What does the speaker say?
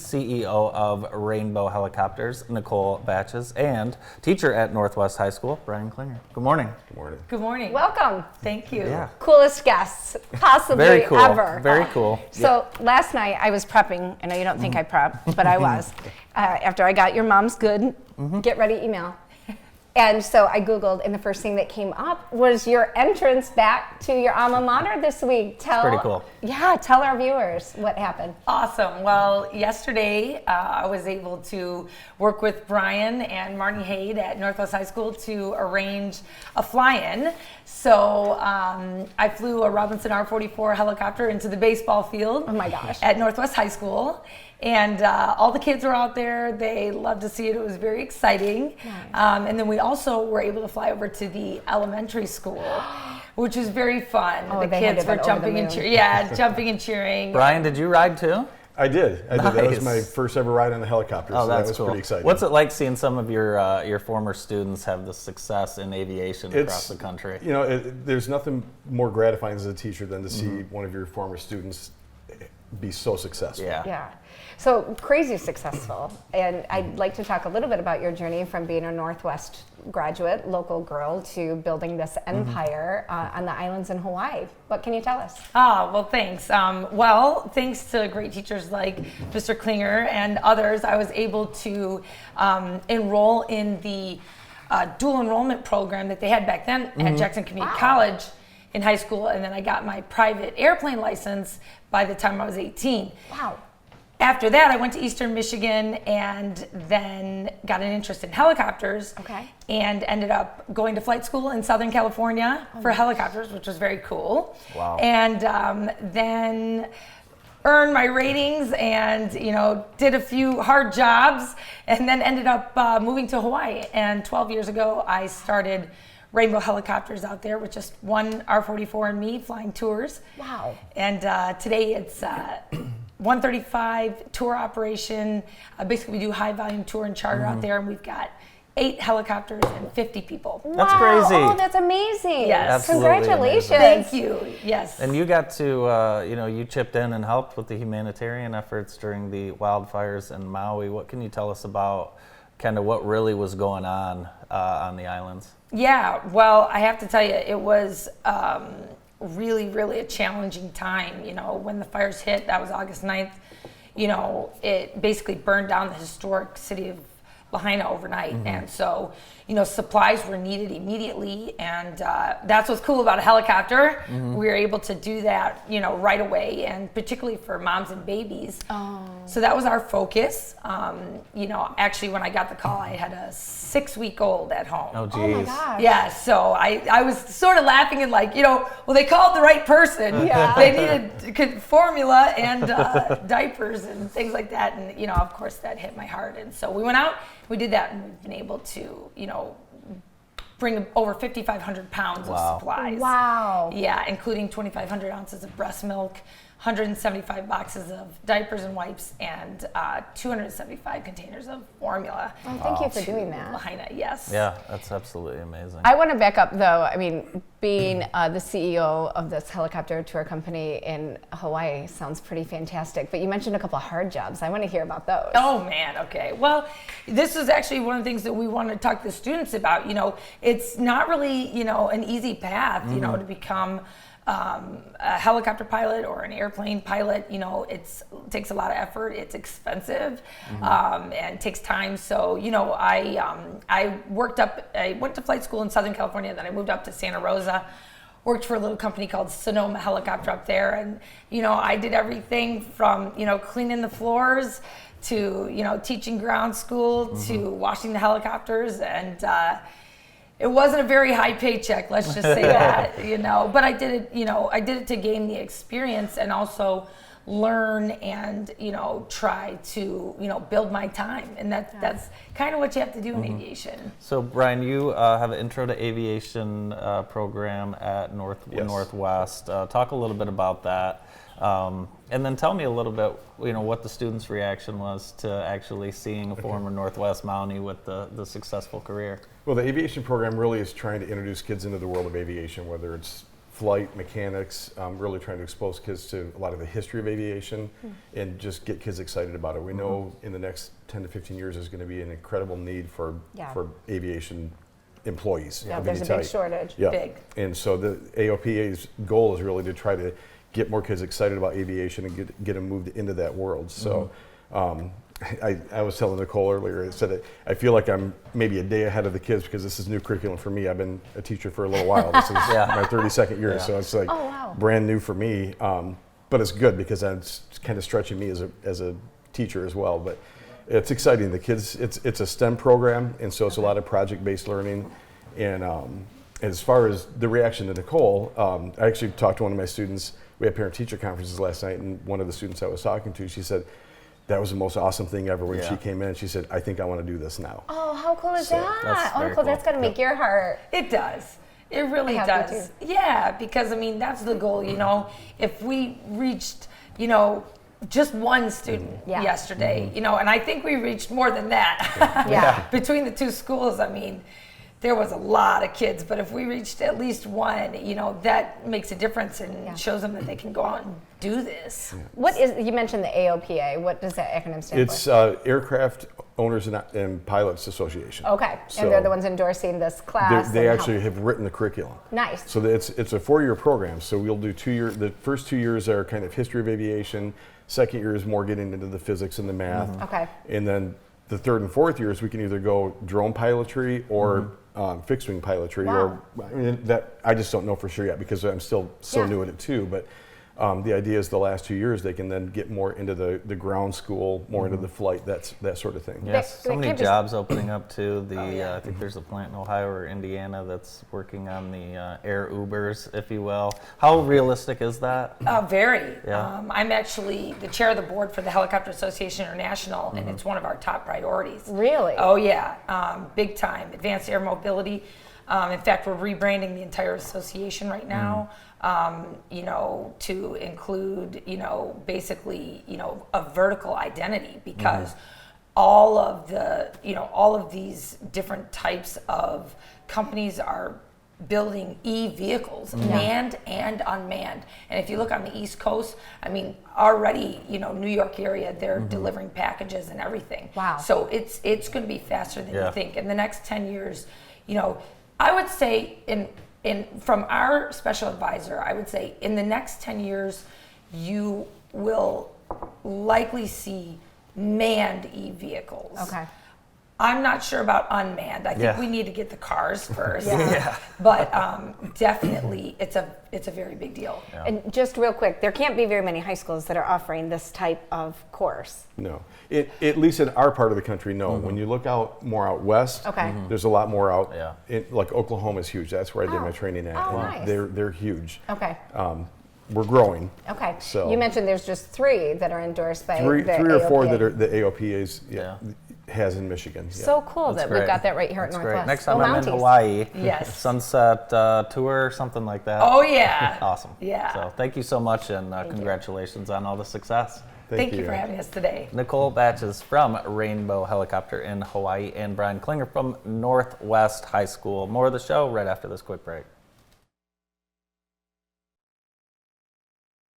CEO of Rainbow Helicopters, Nicole Battjes, and teacher at Northwest High School, Brian Klinger. Good morning. Good morning. Good morning. Welcome. Thank you. Yeah. Coolest guests possibly Very cool. ever. Very cool. So last night I was prepping. I know you don't think I prep, but I was. After I got your mom's good, get ready email. And so I Googled, and the first thing that came up was your entrance back to your alma mater this week. Pretty cool. Yeah, tell our viewers what happened. Awesome. Well, yesterday I was able to work with Brian and Marty Haid at Northwest High School to arrange a fly-in. So I flew a Robinson R-44 helicopter into the baseball field. Oh my gosh. At Northwest High School. And all the kids were out there. They loved to see it. It was very exciting. Nice. And then we also were able to fly over to the elementary school, which was very fun. Oh, the kids were jumping and cheering. Yeah, jumping and cheering. Brian, did you ride too? I did. Nice. That was my first ever ride on a helicopter. Oh, so that's that was cool. pretty exciting. What's it like seeing some of your former students have the success in aviation across the country? You know, there's nothing more gratifying as a teacher than to see one of your former students be so successful. Yeah. So crazy successful. And I'd like to talk a little bit about your journey from being a Northwest graduate, local girl, to building this empire on the islands in Hawaii. What can you tell us? Well, thanks. Well, thanks to great teachers like Mr. Klinger and others, I was able to enroll in the dual enrollment program that they had back then at Jackson Community College in high school, and then I got my private airplane license by the time I was 18. Wow. After that, I went to Eastern Michigan and then got an interest in helicopters. Okay. And ended up going to flight school in Southern California for helicopters, which was very cool. Wow. And then earned my ratings and, did a few hard jobs and then ended up moving to Hawaii. And 12 years ago, I started Rainbow Helicopters out there with just one R-44 and me flying tours. Wow. And today it's 135 tour operation. Basically, we do high volume tour and charter out there, and we've got 8 helicopters and 50 people. That's crazy. Oh, that's amazing. Yes. Absolutely Congratulations. amazing. Thank you. Yes. And you got to, you chipped in and helped with the humanitarian efforts during the wildfires in Maui. What can you tell us about kind of what really was going on the islands? Yeah, well, I have to tell you, it was really, really a challenging time. When the fires hit, that was August 9th, it basically burned down the historic city of Lahaina overnight. And so, supplies were needed immediately. And that's what's cool about a helicopter. We were able to do that, right away, and particularly for moms and babies. Oh. So that was our focus. Actually, when I got the call, I had a 6-week-old at home. Oh, geez. Oh my gosh. Yeah, so I was sort of laughing and like, well, they called the right person. Yeah. They needed formula and diapers and things like that. And, of course, that hit my heart. And so we went out, we did that, and we've been able to, bring over 5,500 pounds of supplies. Wow. Yeah, including 2,500 ounces of breast milk, 175 boxes of diapers and wipes, and 275 containers of formula. Oh, thank you for doing that. Lahaina, yes. Yeah, that's absolutely amazing. I want to back up, though. I mean, being the CEO of this helicopter tour company in Hawaii sounds pretty fantastic. But you mentioned a couple of hard jobs. I want to hear about those. Oh, man. Okay. Well, this is actually one of the things that we want to talk to the students about. It's not really, an easy path, to become a helicopter pilot or an airplane pilot. It takes a lot of effort. It's expensive, and takes time. So, I went to flight school in Southern California, then I moved up to Santa Rosa, worked for a little company called Sonoma Helicopter up there. And, I did everything from, cleaning the floors to, teaching ground school to washing the helicopters. And, it wasn't a very high paycheck, let's just say that, but I did it, to gain the experience and also learn and, try to, build my time. And that's kind of what you have to do in aviation. So, Brian, you have an intro to aviation program at Northwest. Talk a little bit about that. And then tell me a little bit, what the students' reaction was to actually seeing a former Northwest Mountie with the successful career. Well, the aviation program really is trying to introduce kids into the world of aviation, whether it's flight, mechanics, really trying to expose kids to a lot of the history of aviation and just get kids excited about it. We know in the next 10 to 15 years there's going to be an incredible need for aviation employees. Yeah, of there's a any big type. shortage. Yeah. Big. And so the AOPA's goal is really to try to get more kids excited about aviation and get them moved into that world. So I was telling Nicole earlier, I said I feel like I'm maybe a day ahead of the kids because this is new curriculum for me. I've been a teacher for a little while. This is my 32nd year, so it's like brand new for me. But it's good because it's kind of stretching me as a teacher as well. But it's exciting. The kids, it's a STEM program, and so it's a lot of project-based learning. And as far as the reaction to Nicole, I actually talked to one of my students. We had parent-teacher conferences last night, and one of the students I was talking to, she said, that was the most awesome thing ever when she came in. She said, I think I want to do this now. Oh, how cool is So, that? Oh, very Nicole, cool. that's got to make your heart. It does. It really I have does. to Yeah, because I mean that's the goal. You know, if we reached, just one student yesterday, and I think we reached more than that. Between the two schools, I mean, there was a lot of kids, but if we reached at least one, that makes a difference and shows them that they can go out and do this. What is, you mentioned the AOPA. What does that acronym stand It's for? Aircraft Owners and Pilots Association. Okay, So and they're the ones endorsing this class. They and actually have written the curriculum. Nice. So it's a 4-year program. So we'll do the first 2 years are kind of history of aviation. Second year is more getting into the physics and the math. Okay. And then the third and fourth years we can either go drone pilotry or fixed wing pilotry, Wow. or I mean, that I just don't know for sure yet because I'm still so new at it too. But the idea is the last 2 years they can then get more into the ground school, more into the flight, that sort of thing. Yes, They so many can't just- jobs opening up too. I think there's a plant in Ohio or Indiana that's working on the air Ubers, if you will. How realistic is that? Very. Yeah. I'm actually the chair of the board for the Helicopter Association International, and it's one of our top priorities. Really? Oh yeah, big time. Advanced air mobility. In fact, we're rebranding the entire association right now. To include, basically, a vertical identity because all of these different types of companies are building e-vehicles, manned and unmanned. And if you look on the East Coast, I mean, already, New York area, they're delivering packages and everything. Wow. So it's going to be faster than you think. In the next 10 years, I would say from our special advisor, I would say in the next 10 years, you will likely see manned e-vehicles. Okay. I'm not sure about unmanned. I think Yeah. we need to get the cars first. Yeah. But definitely, it's a very big deal. Yeah. And just real quick, there can't be very many high schools that are offering this type of course. No, at least in our part of the country, no. When you look more out west, Okay. there's a lot more out. Yeah. Like Oklahoma is huge. That's where I did my training at. Oh, and nice. They're huge. Okay. We're growing. Okay. So- You mentioned there's just 3 that are endorsed by Three the or 4 AOPA. that are the AOPA's Yeah. has in Michigan. Yeah. So cool That's that we've great. got that right here That's at great. Northwest. Next time Go I'm in Mounties. Hawaii, Yes. sunset tour, something like that. Oh yeah. Awesome. Yeah. So thank you so much, and congratulations on all the success. Thank you for having us today. Nicole Battjes from Rainbow Helicopter in Hawaii, and Brian Klinger from Northwest High School. More of the show right after this quick break.